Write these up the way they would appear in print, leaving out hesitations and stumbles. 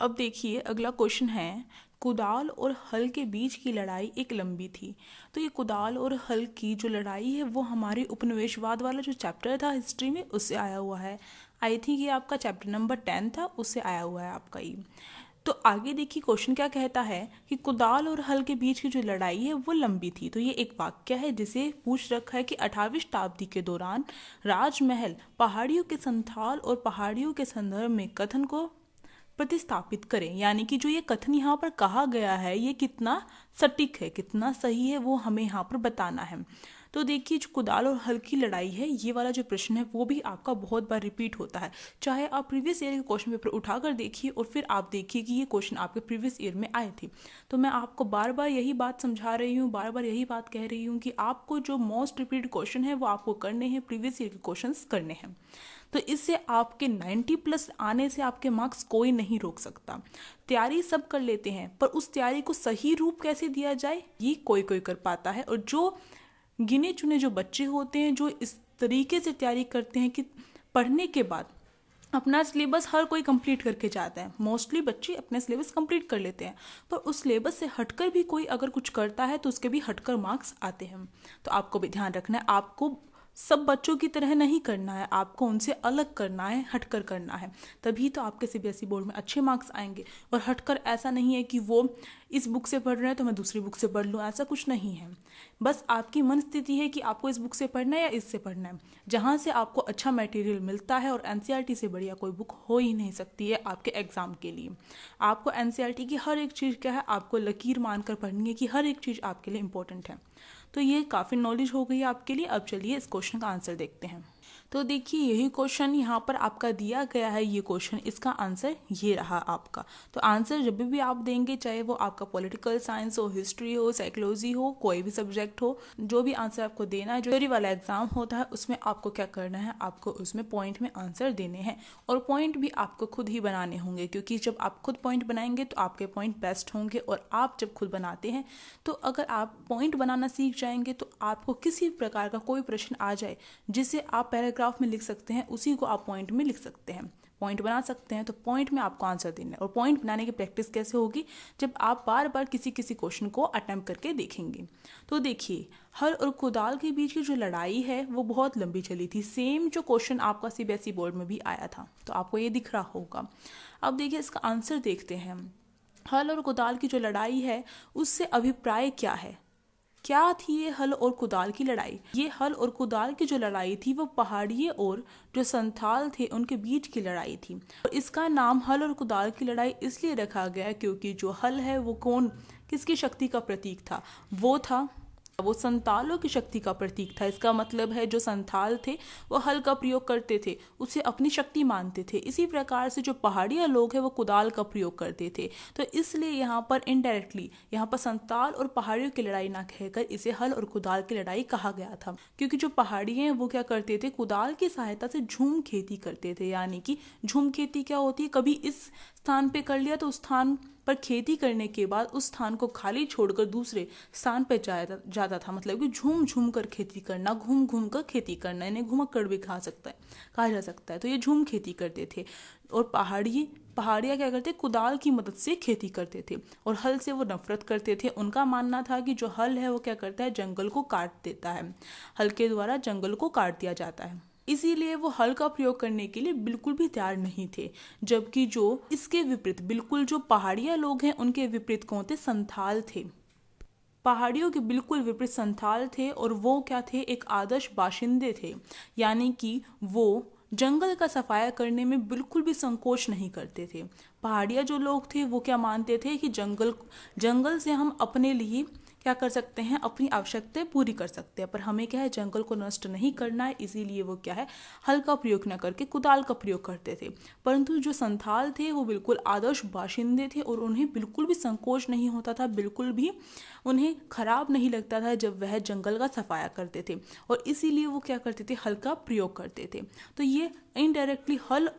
अब देखिए अगला क्वेश्चन है, कुदाल और हल के बीच की लड़ाई एक लंबी थी। तो ये कुदाल और हल की जो लड़ाई है वो हमारे उपनिवेशवाद वाला जो चैप्टर था हिस्ट्री में उससे आया हुआ है। आई थिंक ये आपका चैप्टर नंबर 10 था, उससे आया हुआ है आपका ये। तो आगे देखिए क्वेश्चन क्या कहता है कि कुदाल और हल के बीच की जो लड़ाई है वो लंबी थी। तो ये एक वाक्य है जिसे पूछ रखा है कि 18वीं शताब्दी के दौरान राजमहल पहाड़ियों के संथाल और पहाड़ियों के संदर्भ में कथन को प्रतिस्थापित करें। यानी कि जो ये कथन यहाँ पर कहा गया है ये कितना सटीक है, कितना सही है, वो हमें यहाँ पर बताना है। तो देखिए जो कुदाल और हल की लड़ाई है, ये वाला जो प्रश्न है वो भी आपका बहुत बार रिपीट होता है। चाहे आप प्रीवियस ईयर के क्वेश्चन पेपर उठाकर देखिए और फिर आप देखिए कि ये क्वेश्चन आपके प्रीवियस ईयर में आए थे। तो मैं आपको बार बार यही बात समझा रही हूँ, बार बार यही बात कह रही हूँ कि आपको जो मोस्ट रिपीट क्वेश्चन है वो आपको करने हैं, प्रीवियस ईयर के क्वेश्चन करने हैं। तो इससे आपके 90+ आने से आपके मार्क्स कोई नहीं रोक सकता। तैयारी सब कर लेते हैं पर उस तैयारी को सही रूप कैसे दिया जाए ये कोई कोई कर पाता है। और जो गिने चुने जो बच्चे होते हैं जो इस तरीके से तैयारी करते हैं कि पढ़ने के बाद अपना सिलेबस हर कोई कंप्लीट करके जाता है, मोस्टली बच्चे अपने सिलेबस कंप्लीट कर लेते हैं, पर उस सिलेबस से हटकर भी कोई अगर कुछ करता है तो उसके भी हटकर मार्क्स आते हैं। तो आपको भी ध्यान रखना है, आपको सब बच्चों की तरह नहीं करना है, आपको उनसे अलग करना है, हटकर करना है, तभी तो आपके सीबीएसई बोर्ड में अच्छे मार्क्स आएंगे। और हटकर ऐसा नहीं है कि वो इस बुक से पढ़ रहे हैं तो मैं दूसरी बुक से पढ़ लूँ, ऐसा कुछ नहीं है। बस आपकी मन स्थिति है कि आपको इस बुक से पढ़ना है या इससे पढ़ना है, जहाँ से आपको अच्छा मटेरियल मिलता है। और एनसीईआरटी से बढ़िया कोई बुक हो ही नहीं सकती है आपके एग्जाम के लिए। आपको एनसीईआरटी की हर एक चीज़ क्या है, आपको लकीर मानकर पढ़नी है कि हर एक चीज़ आपके लिए इंपॉर्टेंट है। तो ये काफ़ी नॉलेज हो गई आपके लिए। अब चलिए इस क्वेश्चन का आंसर देखते हैं। तो देखिए यही क्वेश्चन यहाँ पर आपका दिया गया है, ये क्वेश्चन, इसका आंसर ये रहा आपका। तो आंसर जब भी आप देंगे, चाहे वो आपका पॉलिटिकल साइंस हो, हिस्ट्री हो, साइकोलॉजी हो, कोई भी सब्जेक्ट हो, जो भी आंसर आपको देना है, जो थ्योरी वाला एग्जाम होता है उसमें आपको क्या करना है, आपको उसमें पॉइंट में आंसर देने हैं। और पॉइंट भी आपको खुद ही बनाने होंगे, क्योंकि जब आप खुद पॉइंट बनाएंगे तो आपके पॉइंट बेस्ट होंगे। और आप जब खुद बनाते हैं तो अगर आप पॉइंट बनाना सीख जाएंगे तो आपको किसी प्रकार का कोई प्रश्न आ जाए जिसे आप पैराग्राफ में लिख सकते हैं, उसी को आप पॉइंट में लिख सकते हैं, पॉइंट बना सकते हैं। तो पॉइंट में आपको आंसर देना है। और पॉइंट बनाने की प्रैक्टिस कैसे होगी, जब आप बार बार किसी किसी क्वेश्चन को अटेम्प्ट करके देखेंगे। तो देखिए हल और कुदाल के बीच की जो लड़ाई है वो बहुत लंबी चली थी। सेम जो क्वेश्चन आपका सीबीएसई बोर्ड में भी आया था, तो आपको ये दिख रहा होगा। अब देखिए इसका आंसर देखते हैं। हल और कुदाल की जो लड़ाई है उससे अभिप्राय क्या है, क्या थी ये हल और कुदाल की लड़ाई। ये हल और कुदाल की जो लड़ाई थी वो पहाड़िए और जो संथाल थे उनके बीच की लड़ाई थी। और इसका नाम हल और कुदाल की लड़ाई इसलिए रखा गया क्योंकि जो हल है वो किसकी शक्ति का प्रतीक था, वो संतालों की शक्ति का प्रतीक था। इसका मतलब है जो संथाल थे वो हल का प्रयोग करते थे, उसे अपनी शक्ति मानते थे। इसी प्रकार से जो पहाड़िया लोग हैं वो कुदाल का प्रयोग करते थे। तो इसलिए यहाँ पर इनडायरेक्टली यहाँ पर संताल और पहाड़ियों की लड़ाई ना कहकर इसे हल और कुदाल की लड़ाई कहा गया था। क्योंकि जो पहाड़िए हैं वो क्या करते थे, कुदाल की सहायता से झूम खेती करते थे। यानी कि झूम खेती क्या होती है, कभी इस स्थान पे कर लिया तो उस स्थान पर खेती करने के बाद उस स्थान को खाली छोड़कर दूसरे स्थान पर जाता था। मतलब कि झूम झूम कर खेती करना, घूम घूम कर खेती करना, इन्हें घुमक्कड़ भी कहा जा सकता है। तो ये झूम खेती करते थे। और पहाड़िया क्या करते, कुदाल की मदद से खेती करते थे। और हल से वो नफरत करते थे। उनका मानना था कि जो हल है वो क्या करता है, जंगल को काट देता है, हल के द्वारा जंगल को काट दिया जाता है। इसीलिए वो हल का प्रयोग करने के लिए बिल्कुल भी तैयार नहीं थे। जबकि जो इसके विपरीत बिल्कुल जो पहाड़िया लोग हैं उनके विपरीत कौन थे, संथाल थे। पहाड़ियों के बिल्कुल विपरीत संथाल थे और वो क्या थे, एक आदर्श बाशिंदे थे। यानी कि वो जंगल का सफाया करने में बिल्कुल भी संकोच नहीं करते थे। पहाड़िया जो लोग थे वो क्या मानते थे कि जंगल से हम अपने लिए क्या कर सकते हैं, अपनी आवश्यकताएं पूरी कर सकते हैं। पर हमें क्या है, जंगल को नष्ट नहीं करना है। इसीलिए वो क्या है, हल का प्रयोग न करके कुदाल का प्रयोग करते थे। परंतु जो संथाल थे वो बिल्कुल आदर्श बाशिंदे थे और उन्हें बिल्कुल भी संकोच नहीं होता था, बिल्कुल भी उन्हें खराब नहीं लगता था जब वह जंगल का सफाया करते थे। और इसीलिए वो क्या करते थे, हल का प्रयोग करते थे। तो ये इनडायरेक्टली हल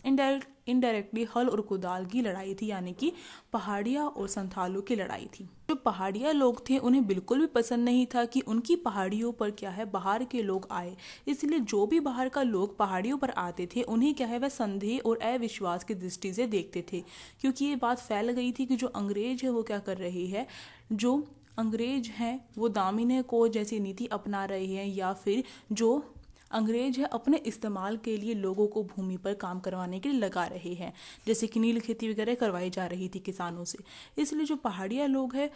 इनडायरेक्टली हल और कुदाल की लड़ाई थी, यानी कि पहाड़िया और संथालों की लड़ाई थी। जो पहाड़िया लोग थे उन्हें बिल्कुल भी पसंद नहीं था कि उनकी पहाड़ियों पर क्या है बाहर के लोग आए, इसलिए जो भी बाहर का लोग पहाड़ियों पर आते थे उन्हें क्या है वह संदेह और अविश्वास की दृष्टि से देखते थे, क्योंकि ये बात फैल गई थी कि जो अंग्रेज है वो क्या कर रही है, जो अंग्रेज हैं वो दामिने को जैसी नीति अपना रहे हैं, या फिर जो अंग्रेज है अपने इस्तेमाल के लिए लोगों को भूमि पर काम करवाने के लिए लगा रहे हैं, जैसे कि नील खेती वगैरह करवाई जा रही थी किसानों से। इसलिए जो पहाड़िया लोग हैं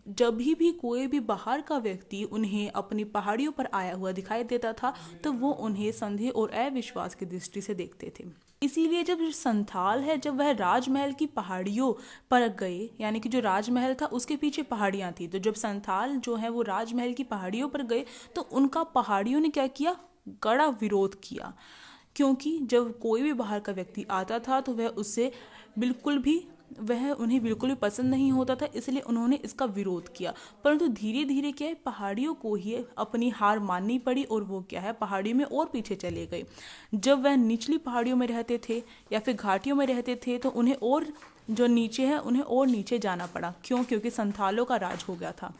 जब भी कोई भी बाहर का व्यक्ति उन्हें अपनी पहाड़ियों पर आया हुआ दिखाई देता था तो वो उन्हें संदेह और अविश्वास की दृष्टि से देखते थे। इसीलिए जब संथाल है जब वह राजमहल की पहाड़ियों पर गए, यानी कि जो राजमहल था उसके पीछे पहाड़ियां थी, तो जब संथाल जो है वो राजमहल की पहाड़ियों पर गए तो उनका पहाड़ियों ने क्या किया, कड़ा विरोध किया, क्योंकि जब कोई भी बाहर का व्यक्ति आता था तो वह उन्हें बिल्कुल भी पसंद नहीं होता था, इसलिए उन्होंने इसका विरोध किया। परंतु धीरे धीरे क्या है पहाड़ियों को ही अपनी हार माननी पड़ी और वो क्या है पहाड़ियों में और पीछे चले गए। जब वह निचली पहाड़ियों में रहते थे या फिर घाटियों में रहते थे तो उन्हें और जो नीचे है उन्हें और नीचे जाना पड़ा, क्योंकि संथालों का राज हो गया था।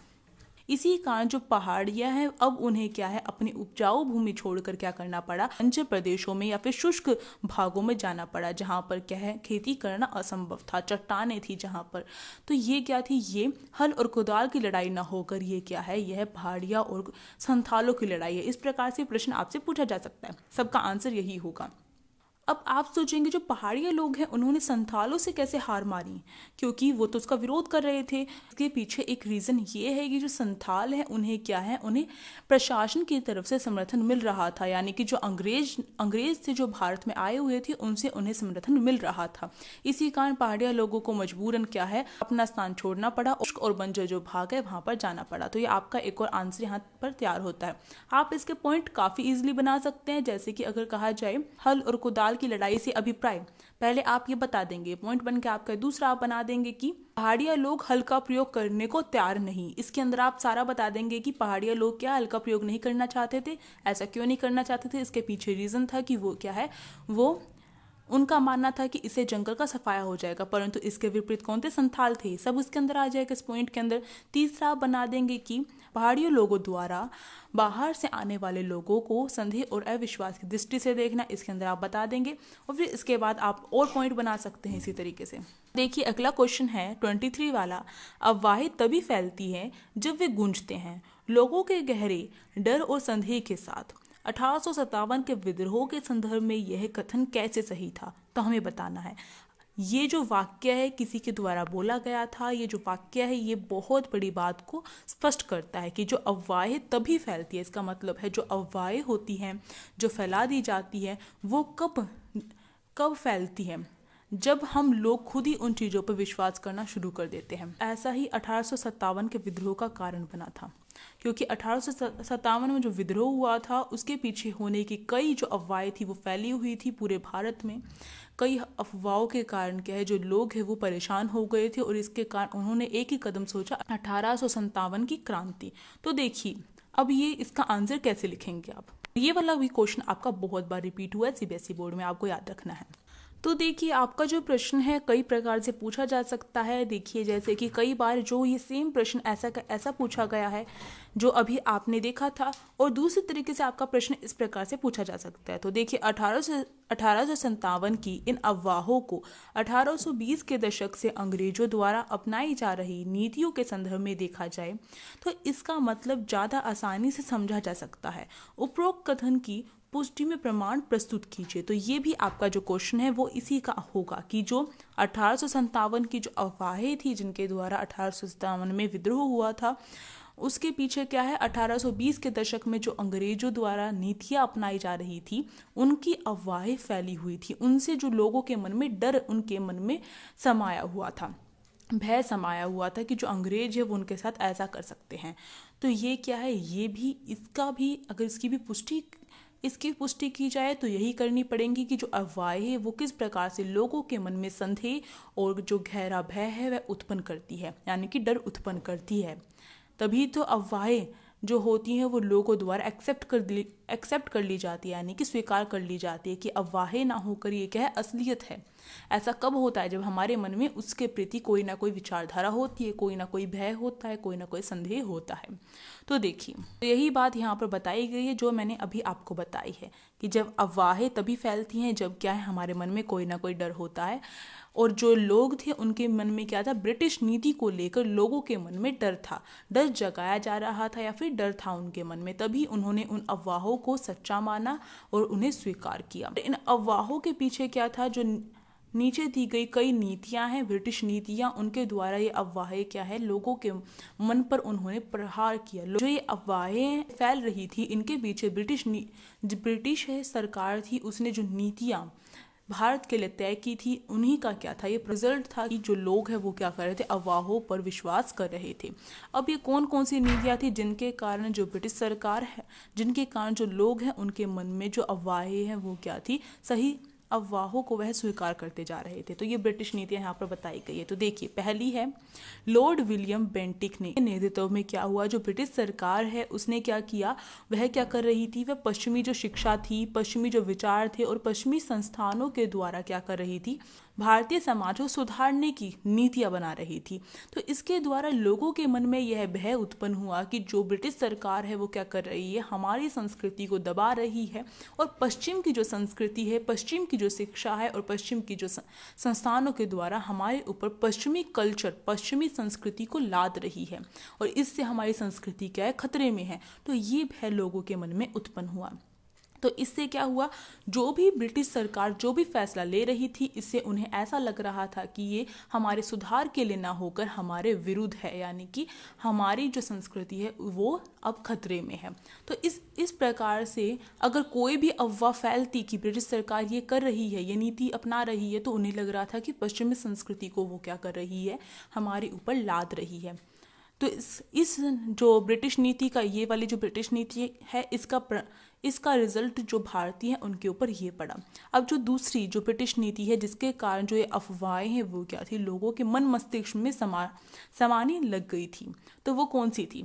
इसी कारण जो पहाड़ियां हैं अब उन्हें क्या है अपनी उपजाऊ भूमि छोड़कर क्या करना पड़ा, बंजर प्रदेशों में या फिर शुष्क भागों में जाना पड़ा, जहां पर क्या है खेती करना असंभव था, चट्टानें थी जहां पर। तो ये क्या थी, ये हल और कुदाल की लड़ाई ना होकर ये क्या है, यह पहाड़िया और संथालों की लड़ाई है। इस प्रकार से प्रश्न आपसे पूछा जा सकता है, सबका आंसर यही होगा। अब आप सोचेंगे जो पहाड़िया लोग हैं उन्होंने संथालों से कैसे हार मारी, क्योंकि वो तो उसका विरोध कर रहे थे। इसके पीछे एक रीज़न ये है कि जो संथाल है उन्हें क्या है, उन्हें प्रशासन की तरफ से समर्थन मिल रहा था, यानी कि जो अंग्रेज थे जो भारत में आए हुए थे उनसे उन्हें समर्थन मिल रहा था। इसी कारण पहाड़िया लोगों को मजबूरन क्या है अपना स्थान छोड़ना पड़ा और बंजर जो भाग है वहां पर जाना पड़ा। तो ये आपका एक और आंसर यहाँ पर तैयार होता है। आप इसके पॉइंट काफ़ी ईजिली बना सकते हैं, जैसे कि अगर कहा जाए हल और कुदाल की लड़ाई से अभिप्राय, पहले आप ये बता देंगे, पॉइंट बन के आपका दूसरा आप बना देंगे कि पहाड़िया लोग हल का प्रयोग करने को तैयार नहीं। इसके अंदर आप सारा बता देंगे कि पहाड़िया लोग क्या हल का प्रयोग नहीं करना चाहते थे, ऐसा क्यों नहीं करना चाहते थे, इसके पीछे रीजन था कि वो क्या है, वो उनका मानना था कि इससे जंगल का सफाया हो जाएगा, परंतु इसके विपरीत कौन थे, संथाल थे। सब उसके अंदर आ जाएगा इस पॉइंट के अंदर। तीसरा आप बना देंगे कि पहाड़ियों लोगों द्वारा बाहर से आने वाले लोगों को संदेह और अविश्वास की दृष्टि से देखना, इसके अंदर आप बता देंगे। और फिर इसके बाद आप और पॉइंट बना सकते हैं इसी तरीके से। देखिए अगला क्वेश्चन है 23 वाला, अफवाहें तभी फैलती हैं जब वे गूंजते हैं लोगों के गहरे डर और संदेह के साथ। 1857 के विद्रोह के संदर्भ में यह कथन कैसे सही था, तो हमें बताना है। ये जो वाक्य है किसी के द्वारा बोला गया था, ये जो वाक्य है ये बहुत बड़ी बात को स्पष्ट करता है कि जो अफवाहें तभी फैलती है, इसका मतलब है जो अफवाहें होती हैं जो फैला दी जाती है वो कब फैलती है, जब हम लोग खुद ही उन चीज़ों पर विश्वास करना शुरू कर देते हैं। ऐसा ही 1857 के विद्रोह का कारण बना था, क्योंकि 1857 में जो विद्रोह हुआ था उसके पीछे होने की कई जो अफवाहें थी वो फैली हुई थी पूरे भारत में। कई अफवाहों के कारण क्या है जो लोग हैं वो परेशान हो गए थे और इसके कारण उन्होंने एक ही कदम सोचा, 1857 की क्रांति। तो देखिए अब ये इसका आंसर कैसे लिखेंगे आप, ये वाला भी क्वेश्चन आपका बहुत बार रिपीट हुआ है सीबीएसई बोर्ड में, आपको याद रखना है। तो देखिए आपका जो प्रश्न है कई प्रकार से पूछा जा सकता है। देखिए जैसे कि कई बार जो ये सेम प्रश्न ऐसा पूछा गया है जो अभी आपने देखा था, और दूसरे तरीके से आपका प्रश्न इस प्रकार से पूछा जा सकता है। तो देखिए 1857 की इन अफवाहों को 1820 के दशक से अंग्रेजों द्वारा अपनाई जा रही नीतियों के संदर्भ में देखा जाए तो इसका मतलब ज़्यादा आसानी से समझा जा सकता है। उपरोक्त कथन की पुष्टि में प्रमाण प्रस्तुत कीजिए। तो ये भी आपका जो क्वेश्चन है वो इसी का होगा कि जो 1857 की जो अफवाहें थी जिनके द्वारा 1857 में विद्रोह हुआ था उसके पीछे क्या है, 1820 के दशक में जो अंग्रेजों द्वारा नीतियाँ अपनाई जा रही थी उनकी अफवाहें फैली हुई थी, उनसे जो लोगों के मन में डर उनके मन में समाया हुआ था, भय समाया हुआ था कि जो अंग्रेज है वो उनके साथ ऐसा कर सकते हैं। तो ये क्या है, ये भी इसका भी अगर इसकी पुष्टि की जाए तो यही करनी पड़ेगी कि जो अफवाहें है वो किस प्रकार से लोगों के मन में संदेह और जो गहरा भय है वह उत्पन्न करती है, यानी कि डर उत्पन्न करती है। तभी तो अफवाहें जो होती हैं वो लोगों द्वारा एक्सेप्ट कर ली जाती है, यानी कि स्वीकार कर ली जाती है कि अफवाहें ना होकर ये क्या है, असलियत है। ऐसा कब होता है? जब हमारे मन में उसके प्रति कोई ना कोई विचारधारा होती है, कोई ना कोई भय होता है, कोई ना कोई संदेह होता है। तो देखिए, तो यही बात यहाँ पर बताई गई है जो मैंने अभी आपको बताई है कि जब अफवाहें तभी फैलती हैं जब क्या है, हमारे मन में कोई ना कोई डर होता है। और जो लोग थे उनके मन में क्या था, ब्रिटिश नीति को लेकर लोगों के मन में डर था, डर जगाया जा रहा था या फिर डर था उनके मन में, तभी उन्होंने उन अफवाहों को सच्चा माना और उन्हें स्वीकार किया। इन अफवाहों के पीछे क्या था, जो नीचे दी गई कई नीतियां हैं, ब्रिटिश नीतियां, उनके द्वारा ये अफवाहें क्या है, लोगों के मन पर उन्होंने प्रहार किया। जो ये अफवाहें फैल रही थी, इनके पीछे ब्रिटिश सरकार थी, उसने जो नीतियां भारत के लिए तय की थी, उन्हीं का क्या था, ये रिजल्ट था कि जो लोग हैं वो क्या कर रहे थे, अफवाहों पर विश्वास कर रहे थे। अब ये कौन कौन सी नीतियां थी जिनके कारण जो ब्रिटिश सरकार है, जिनके कारण जो लोग हैं उनके मन में जो अफवाहें हैं वो क्या थी, सही अफवाहों को वह स्वीकार करते जा रहे थे। तो ये ब्रिटिश नीतियां यहाँ पर बताई गई है। तो देखिए, पहली है लॉर्ड विलियम बेंटिक ने नेतृत्व में क्या हुआ, जो ब्रिटिश सरकार है उसने क्या किया, वह क्या कर रही थी, वह पश्चिमी जो शिक्षा थी, पश्चिमी जो विचार थे और पश्चिमी संस्थानों के द्वारा क्या कर रही थी, भारतीय समाज को सुधारने की नीतियां बना रही थी। तो इसके द्वारा लोगों के मन में यह भय उत्पन्न हुआ कि जो ब्रिटिश सरकार है वो क्या कर रही है, हमारी संस्कृति को दबा रही है और पश्चिम की जो संस्कृति है, पश्चिम की जो शिक्षा है और पश्चिम की जो संस्थानों के द्वारा हमारे ऊपर पश्चिमी कल्चर, पश्चिमी संस्कृति को लाद रही है और इससे हमारी संस्कृति क्या है, खतरे में है। तो ये भय लोगों के मन में उत्पन्न हुआ। तो इससे क्या हुआ, जो भी ब्रिटिश सरकार जो भी फैसला ले रही थी, इससे उन्हें ऐसा लग रहा था कि ये हमारे सुधार के लिए ना होकर हमारे विरुद्ध है, यानी कि हमारी जो संस्कृति है वो अब खतरे में है। तो इस प्रकार से अगर कोई भी अफवाह फैलती कि ब्रिटिश सरकार ये कर रही है, ये नीति अपना रही है, तो उन्हें लग रहा था कि पश्चिमी संस्कृति को वो क्या कर रही है, हमारे ऊपर लाद रही है। तो इस जो ब्रिटिश नीति का, ये वाली जो ब्रिटिश नीति है, इसका रिजल्ट जो भारतीय हैं उनके ऊपर ये पड़ा। अब जो दूसरी जो ब्रिटिश नीति है जिसके कारण जो ये अफवाहें हैं वो क्या थी, लोगों के मन मस्तिष्क में समाने लग गई थी। तो वो कौन सी थी,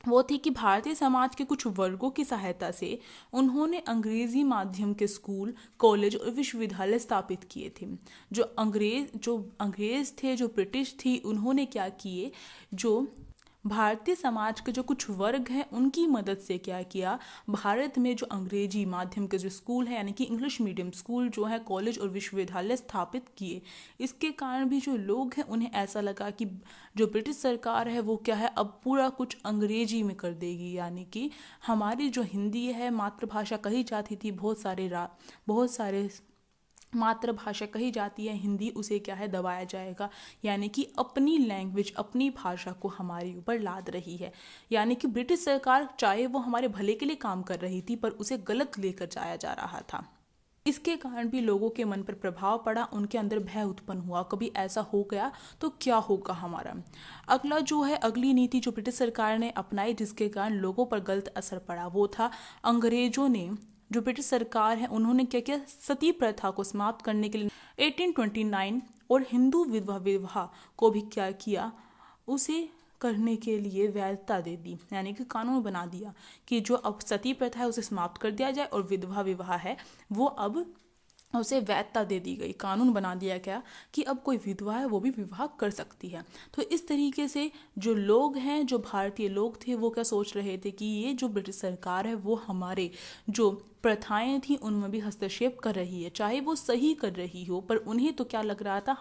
वो थी कि भारतीय समाज के कुछ वर्गों की सहायता से उन्होंने अंग्रेजी माध्यम के स्कूल, कॉलेज और विश्वविद्यालय स्थापित किए थे। जो अंग्रेज थे, जो ब्रिटिश थी, उन्होंने क्या किए, जो भारतीय समाज के जो कुछ वर्ग हैं उनकी मदद से क्या किया, भारत में जो अंग्रेजी माध्यम के जो स्कूल है, यानी कि इंग्लिश मीडियम स्कूल जो है, कॉलेज और विश्वविद्यालय स्थापित किए। इसके कारण भी जो लोग हैं उन्हें ऐसा लगा कि जो ब्रिटिश सरकार है वो क्या है, अब पूरा कुछ अंग्रेजी में कर देगी, यानी कि हमारी जो हिंदी है, मातृभाषा कही जाती थी, बहुत सारे मातृभाषा कही जाती है हिंदी, उसे क्या है, दबाया जाएगा, यानी कि अपनी लैंग्वेज, अपनी भाषा को हमारे ऊपर लाद रही है। यानी कि ब्रिटिश सरकार चाहे वो हमारे भले के लिए काम कर रही थी, पर उसे गलत लेकर जाया जा रहा था। इसके कारण भी लोगों के मन पर प्रभाव पड़ा, उनके अंदर भय उत्पन्न हुआ, कभी ऐसा हो गया तो क्या होगा हमारा। अगली नीति जो ब्रिटिश सरकार ने अपनाई जिसके कारण लोगों पर गलत असर पड़ा, वो था अंग्रेजों ने, जो ब्रिटिश सरकार है उन्होंने क्या किया, सती प्रथा को समाप्त करने के लिए 1829 और हिंदू विवाह को भी क्या किया, उसे करने के लिए वैधता दे दी, यानी कि कानून बना दिया कि जो अब सती प्रथा है उसे समाप्त कर दिया जाए और विधवा विवाह है वो अब उसे वैधता दे दी गई, कानून बना दिया गया कि अब कोई विधवा है वो भी विवाह कर सकती है। तो इस तरीके से जो लोग हैं, जो भारतीय लोग थे, वो क्या सोच रहे थे कि ये जो ब्रिटिश सरकार है वो हमारे जो प्रथाएं थी उनमें भी हस्तक्षेप कर रही है, चाहे वो सही कर रही हो, पर उन्हें तो क्या लग रहा था,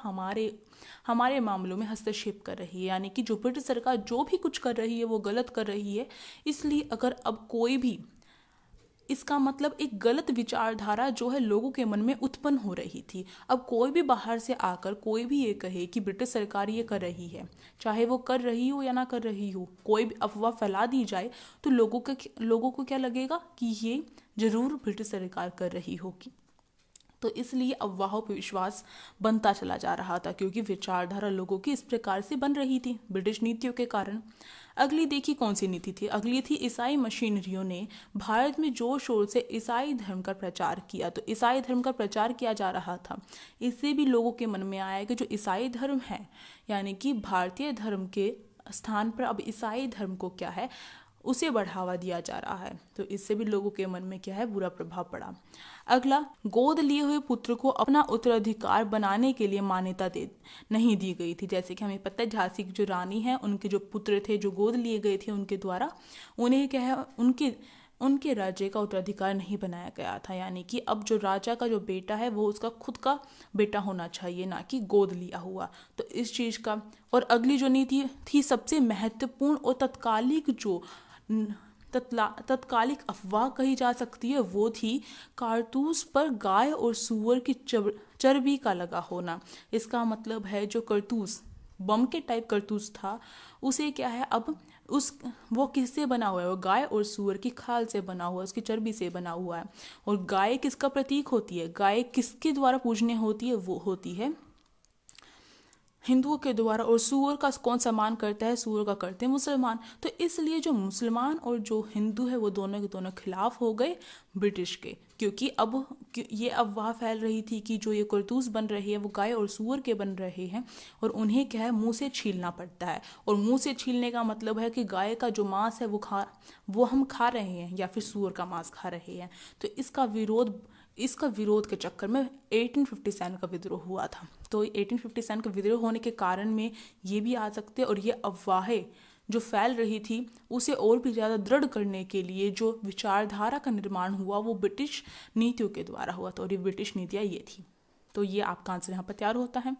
हमारे मामलों में हस्तक्षेप कर रही है, यानी कि जो ब्रिटिश सरकार जो भी कुछ कर रही है वो गलत कर रही है। इसलिए अगर अब कोई भी, इसका मतलब एक गलत विचारधारा जो है लोगों के मन में उत्पन्न हो रही थी। अब कोई भी बाहर से आकर कोई भी ये कहे कि ब्रिटिश सरकार ये कर रही है, चाहे वो कर रही हो या ना कर रही हो, कोई भी अफवाह फैला दी जाए तो लोगों को क्या लगेगा कि ये जरूर ब्रिटिश सरकार कर रही होगी। तो इसलिए अफवाहों पर विश्वास बनता चला जा रहा था, क्योंकि विचारधारा लोगों की इस प्रकार से बन रही थी ब्रिटिश नीतियों के कारण। अगली देखिए कौन सी नीति थी, अगली थी ईसाई मिशनरियों ने भारत में जोर शोर से ईसाई धर्म का प्रचार किया। तो ईसाई धर्म का प्रचार किया जा रहा था, इससे भी लोगों के मन में आया कि जो ईसाई धर्म है, यानी कि भारतीय धर्म के स्थान पर अब ईसाई धर्म को क्या है, उसे बढ़ावा दिया जा रहा है। तो इससे भी लोगों के मन में क्या है, बुरा प्रभाव पड़ा। अगला, गोद लिए हुए पुत्र को अपना उत्तराधिकार बनाने के लिए मान्यता नहीं दी गई थी। जैसे कि हमें पता है झांसी की जो रानी है, उनके जो पुत्र थे जो गोद लिए गए थे उनके द्वारा, उन्हें क्या है, उनके राज्य का उत्तराधिकार नहीं बनाया गया था। यानी कि अब जो राजा का जो बेटा है वो उसका खुद का बेटा होना चाहिए, ना कि गोद लिया हुआ। तो इस चीज़ का, और अगली जो नीति थी सबसे महत्वपूर्ण और तत्कालिक अफवाह कही जा सकती है, वो थी कारतूस पर गाय और सूअर की चर्बी का लगा होना। इसका मतलब है जो कारतूस बम के टाइप कारतूस था, उसे क्या है अब वो किससे बना हुआ है, वो गाय और सूअर की खाल से बना हुआ है, उसकी चर्बी से बना हुआ है। और गाय किसका प्रतीक होती है, गाय किसके द्वारा पूजनीय होती है, वो होती है हिंदुओं के द्वारा। और सूअर का कौन सम्मान करता है, सूअर का करते हैं मुसलमान। तो इसलिए जो मुसलमान और जो हिंदू है वो दोनों के दोनों खिलाफ हो गए ब्रिटिश के, क्योंकि अब ये अफवाह फैल रही थी कि जो ये कारतूस बन रही है वो गाय और सूअर के बन रहे हैं, और उन्हें क्या है, मुंह से छीलना पड़ता है। और मुंह से छीलने का मतलब है कि गाय का जो मांस है वो हम खा रहे हैं, या फिर सूअर का मांस खा रहे हैं। तो इसका विरोध के चक्कर में 1857 का विद्रोह हुआ था। तो 1857 का विद्रोह होने के कारण में ये भी आ सकते हैं, और ये अफवाहें जो फैल रही थी उसे और भी ज़्यादा दृढ़ करने के लिए जो विचारधारा का निर्माण हुआ वो ब्रिटिश नीतियों के द्वारा हुआ था, और ये ब्रिटिश नीतियाँ ये थी। तो ये आपका आंसर यहाँ पर तैयार होता है।